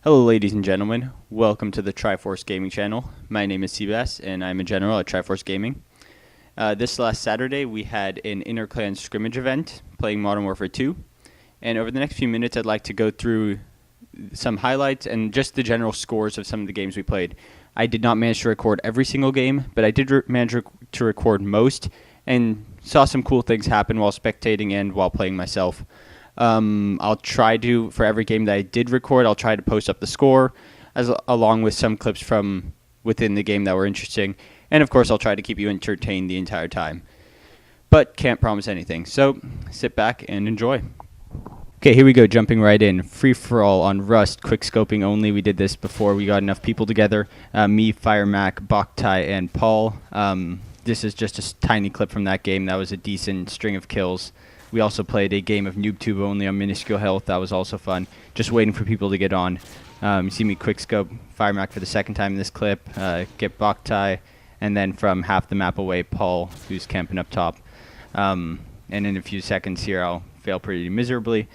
Hello ladies and gentlemen, welcome to the Triforce Gaming channel. My name is Seabass and I'm a general at Triforce Gaming. This last Saturday we had an inter-clan scrimmage event playing Modern Warfare 2, and over the next few minutes I'd like to go through some highlights and just the general scores of some of the games we played. I did not manage to record every single game, but I did manage to record most and saw some cool things happen while spectating and while playing myself. I'll try to, for every game that I did record, I'll try to post up the score, along with some clips from within the game that were interesting. And of course, I'll try to keep you entertained the entire time. But can't promise anything, so sit back and enjoy. Okay, here we go, jumping right in. Free-for-all on Rust, quick scoping only. We did this before we got enough people together. Me, Firemac, Boktai, and Paul. This is just a tiny clip from that game. That was a decent string of kills. We also played a game of NoobTube only on minuscule health. That was also fun. Just waiting for people to get on. You see me quickscope Firemac for the second time in this clip. Get Boktai, and then from half the map away, Paul, who's camping up top. And in a few seconds here, I'll fail pretty miserably.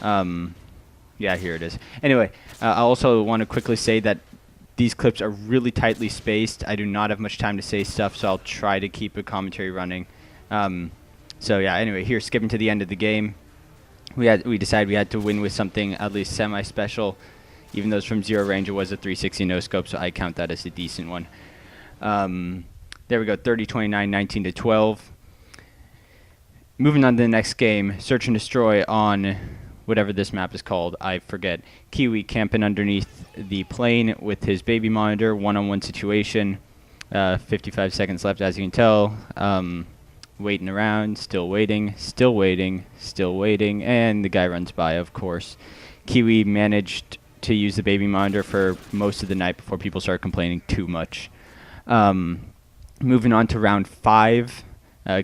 Yeah, here it is. Anyway, I also want to quickly say that these clips are really tightly spaced. I do not have much time to say stuff, so I'll try to keep a commentary running. So yeah, anyway, here, skipping to the end of the game, we decided we had to win with something at least semi-special. Even though it's from zero range, it was a 360 no-scope, so I count that as a decent one. There we go, 30-29, 19-12. Moving on to the next game, Search and Destroy on whatever this map is called, I forget. Kiwi camping underneath the plane with his baby monitor, one-on-one situation. 55 seconds left, as you can tell. Waiting around, still waiting, still waiting, still waiting, and the guy runs by, of course. Kiwi managed to use the baby monitor for most of the night before people started complaining too much. Moving on to round 5,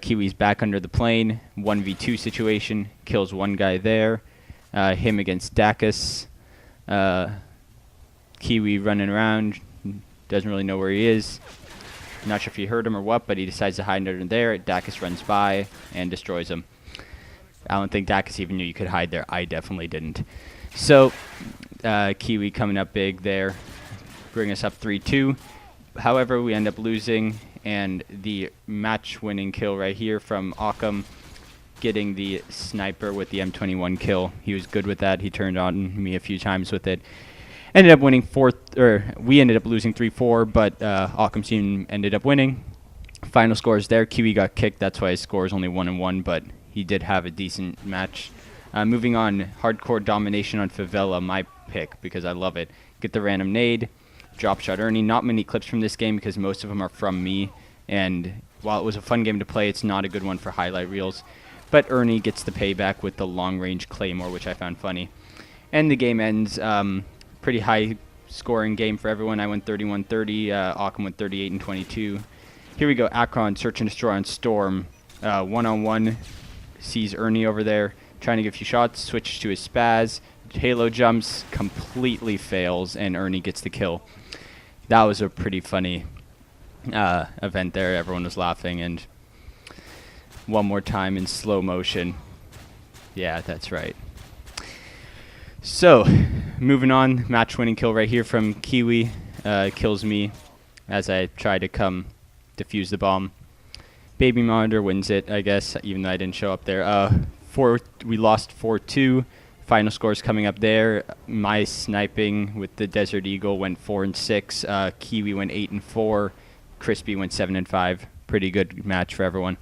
Kiwi's back under the plane, 1v2 situation, kills one guy there, him against Dacus. Kiwi running around, doesn't really know where he is. Not sure if he heard him or what, but he decides to hide under there. Dacus runs by and destroys him. I don't think Dacus even knew you could hide there. I definitely didn't. So, Kiwi coming up big there, bring us up 3-2. However, we end up losing, and the match-winning kill right here from Occam, getting the sniper with the M21 kill. He was good with that. He turned on me a few times with it. Ended up winning we ended up losing 3-4, but Occam's team ended up winning. Final scores there. Kiwi got kicked. That's why his score is only 1-1, but he did have a decent match. Moving on, hardcore domination on Favela, my pick, because I love it. Get the random nade, drop shot Ernie. Not many clips from this game because most of them are from me, and while it was a fun game to play, it's not a good one for highlight reels. But Ernie gets the payback with the long-range Claymore, which I found funny. And the game ends. Pretty high scoring game for everyone. I went 31-30. Occam went 38-22. Here we go. Akron, Search and Destroy on Storm. One-on-one. Sees Ernie over there. Trying to get a few shots. Switches to his spaz. Halo jumps. Completely fails. And Ernie gets the kill. That was a pretty funny event there. Everyone was laughing. And one more time in slow motion. Yeah, that's right. So, moving on, match-winning kill right here from Kiwi. Kills me as I try to come defuse the bomb. Baby Monitor wins it, I guess, even though I didn't show up there. We lost 4-2. Final scores coming up there. My sniping with the Desert Eagle went 4-6. Kiwi went 8-4. Crispy went 7-5. Pretty good match for everyone.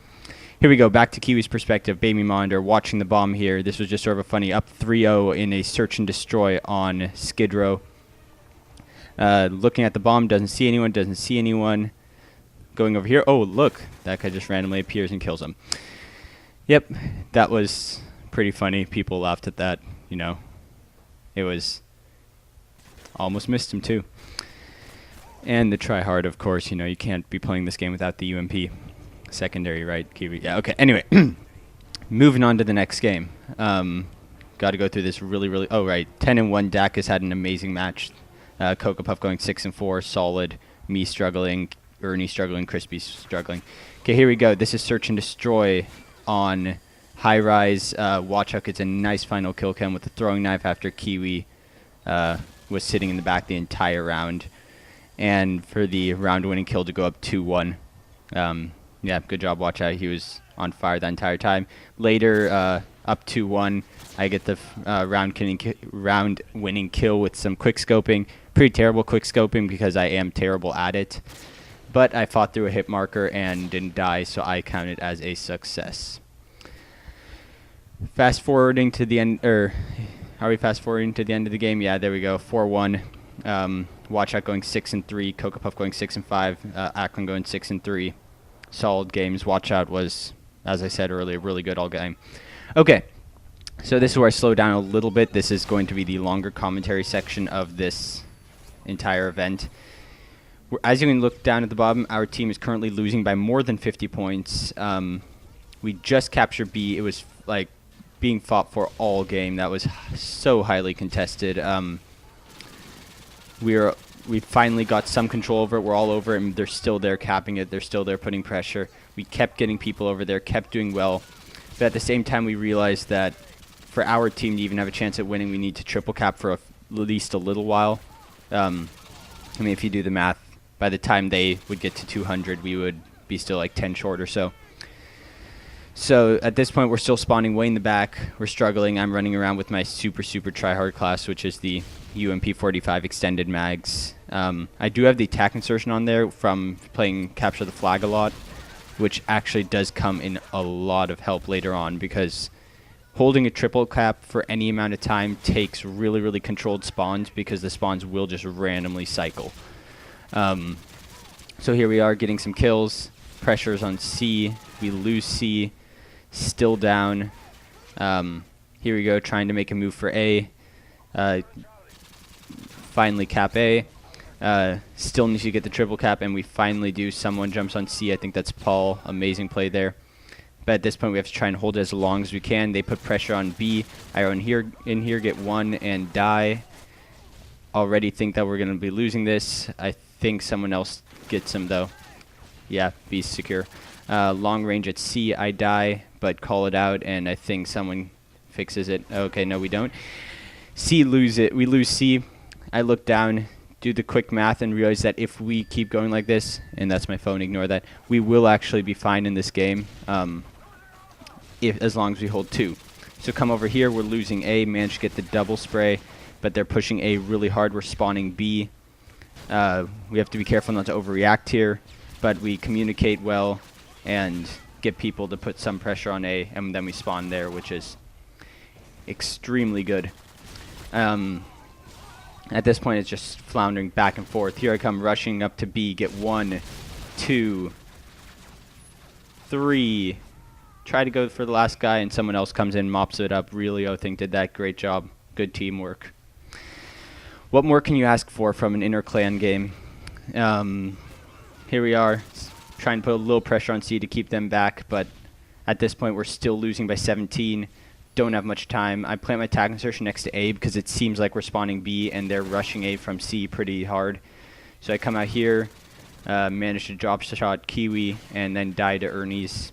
Here we go, back to Kiwi's perspective. Baby Monitor watching the bomb here. This was just sort of a funny up 3-0 in a search and destroy on Skid Row. Looking at the bomb, doesn't see anyone. Going over here, oh look, that guy just randomly appears and kills him. Yep, that was pretty funny. People laughed at that, you know. It was, almost missed him too. And the try hard, of course, you know, you can't be playing this game without the UMP. Secondary, right, Kiwi? Yeah, okay. Anyway, moving on to the next game. Got to go through this really... Oh, right. 10-1. Dacus had an amazing match. Cocoa Puff going 6-4. Solid. Me struggling. Ernie struggling. Crispy struggling. Okay, here we go. This is Search and Destroy on High Rise. Watchuk gets a nice final kill cam with the throwing knife after Kiwi was sitting in the back the entire round. And for the round-winning kill to go up 2-1. Yeah, good job, watch out. He was on fire the entire time. Later, up 2-1, I get the round-winning kill with some quick-scoping. Pretty terrible quick-scoping because I am terrible at it. But I fought through a hit marker and didn't die, so I count it as a success. Fast forwarding to the end, or are we fast forwarding to the end of the game? Yeah, there we go, 4-1. Watch out going 6-3, Cocoa Puff going 6-5, Ackland going 6-3. Solid games. Watch out was, as I said earlier, really good all game. Okay, so this is where I slow down a little bit. This is going to be the longer commentary section of this entire event. As you can look down at the bottom, our team is currently losing by more than 50 points. We just captured B. It was like being fought for all game. That was so highly contested. We finally got some control over it. We're all over it, and they're still there capping it. They're still there putting pressure. We kept getting people over there, kept doing well. But at the same time, we realized that for our team to even have a chance at winning, we need to triple cap for at least a little while. I mean, if you do the math, by the time they would get to 200, we would be still like 10 short or so. So at this point, we're still spawning way in the back. We're struggling. I'm running around with my super tryhard class, which is the UMP45 extended mags. I do have the attack insertion on there from playing Capture the Flag a lot, which actually does come in a lot of help later on because holding a triple cap for any amount of time takes really controlled spawns because the spawns will just randomly cycle. So here we are getting some kills. Pressures on C. We lose C. Still down. Here we go, trying to make a move for A. Finally cap A. Still need to get the triple cap, and we finally do. Someone jumps on C. I think that's Paul. Amazing play there. But at this point, we have to try and hold it as long as we can. They put pressure on B. I run in here, get one, and die. Already think that we're going to be losing this. I think someone else gets him, though. Yeah, B's secure. Long range at C, I die, but call it out, and I think someone fixes it. Okay, no, we don't. C, lose it. We lose C. I look down, do the quick math, and realize that if we keep going like this, and that's my phone, ignore that, we will actually be fine in this game as long as we hold 2. So come over here. We're losing A, managed to get the double spray, but they're pushing A really hard. We're spawning B. We have to be careful not to overreact here, but we communicate well and get people to put some pressure on A, and then we spawn there, which is extremely good. At this point, it's just floundering back and forth. Here I come rushing up to B, get 1, 2, 3. Try to go for the last guy, and someone else comes in, mops it up. Really, I think did that. Great job. Good teamwork. What more can you ask for from an inter-clan game? Here we are, trying to put a little pressure on C to keep them back, but at this point we're still losing by 17. Don't have much time. I plant my attack insertion next to A because it seems like we're spawning B and they're rushing A from C pretty hard. So I come out here, manage to drop shot Kiwi, and then die to Ernie's.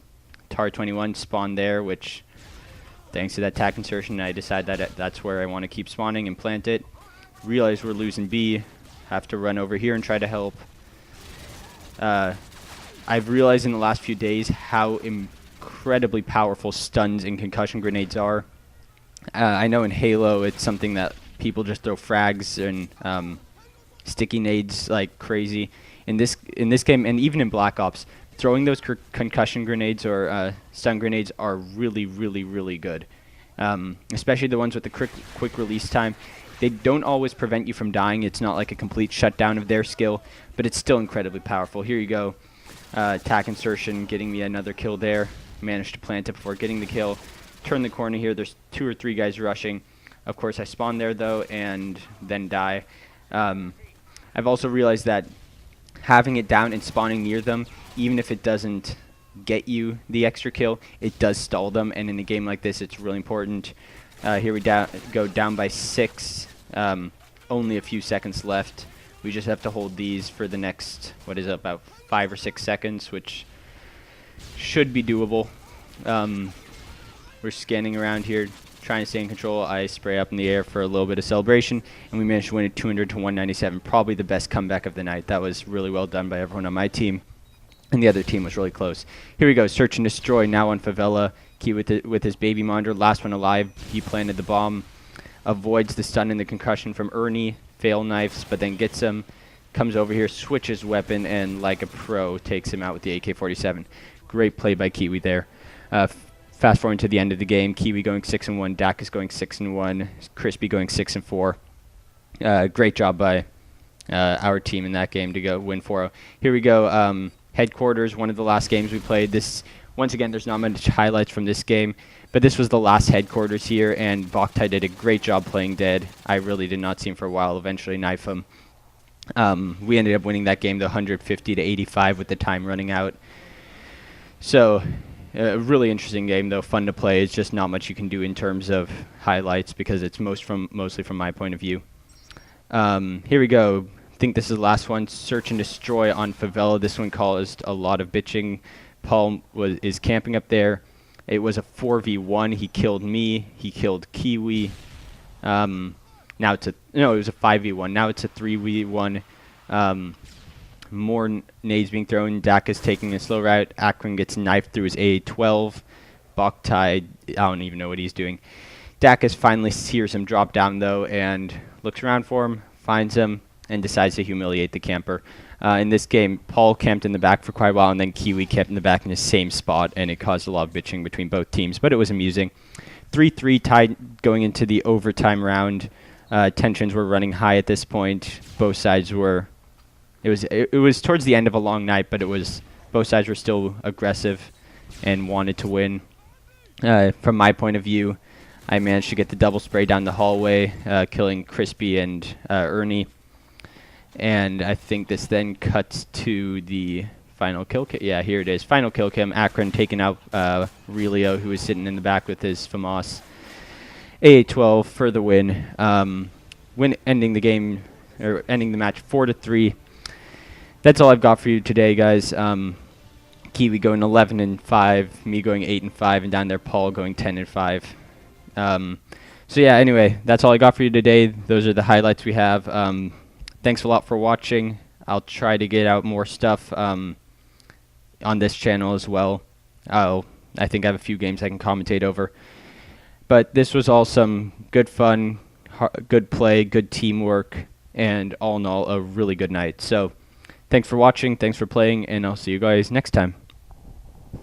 Tar 21 spawn there, which thanks to that attack insertion, I decide that that's where I want to keep spawning and plant it. Realize we're losing B. Have to run over here and try to help. I've realized in the last few days how incredibly powerful stuns and concussion grenades are. I know in Halo it's something that people just throw frags and sticky nades like crazy. In this game, and even in Black Ops, throwing those concussion grenades or stun grenades are really good. Especially the ones with the quick release time. They don't always prevent you from dying. It's not like a complete shutdown of their skill, but it's still incredibly powerful. Here you go. Attack insertion, getting me another kill there. Managed to plant it before getting the kill. Turn the corner here. There's 2 or 3 guys rushing. Of course, I spawn there, though, and then die. I've also realized that having it down and spawning near them, even if it doesn't get you the extra kill, it does stall them, and in a game like this, it's really important. Here we go down by 6. Only a few seconds left. We just have to hold these for the next, what is it, about 5 or 6 seconds, which should be doable. We're scanning around here, trying to stay in control. I spray up in the air for a little bit of celebration, and we managed to win it 200 to 197. Probably the best comeback of the night. That was really well done by everyone on my team, and the other team was really close. Here we go, search and destroy now on Favela. Key with his baby monitor, last one alive. He planted the bomb, avoids the stun and the concussion from Ernie, fail knifes, but then gets him. Comes over here, switches weapon, and like a pro, takes him out with the AK-47. Great play by Kiwi there. Fast forward to the end of the game, Kiwi going 6-1, Dak is going 6-1, Crispy going 6-4. Great job by our team in that game to go win 4-0. Here we go, headquarters, one of the last games we played. This once again, there's not much highlights from this game, but this was the last headquarters here, and Boktai did a great job playing dead. I really did not see him for a while. Eventually knife him. We ended up winning that game, the 150 to 85 with the time running out. So, a really interesting game, though, fun to play. It's just not much you can do in terms of highlights because it's mostly from my point of view. Here we go. I think this is the last one. Search and destroy on Favela. This one caused a lot of bitching. Paul is camping up there. It was a 4v1. He killed me. He killed Kiwi. Now it was a 5v1. Now it's a 3v1. More nades being thrown. Dak is taking a slow route. Akron gets knifed through his A12. Boktai, I don't even know what he's doing. Dak finally hears him drop down, though, and looks around for him, finds him, and decides to humiliate the camper. In this game, Paul camped in the back for quite a while, and then Kiwi kept in the back in the same spot, and it caused a lot of bitching between both teams, but it was amusing. 3-3 tied going into the overtime round. Tensions were running high at this point. Both sides were. It was towards the end of a long night, but both sides were still aggressive and wanted to win. From my point of view, I managed to get the double spray down the hallway, killing Crispy and Ernie. And I think this then cuts to the final kill cam. Yeah, here it is. Final kill cam. Akron taking out Relio, who was sitting in the back with his FAMAS. AA-12 for the win. Ending the match 4-3. That's all I've got for you today, guys. Kiwi going 11-5, me going 8-5, and down there Paul going 10-5. So yeah, anyway, that's all I got for you today. Those are the highlights we have. Thanks a lot for watching. I'll try to get out more stuff on this channel as well. I think I have a few games I can commentate over. But this was all some good fun, good play, good teamwork, and all in all, a really good night. So thanks for watching, thanks for playing, and I'll see you guys next time.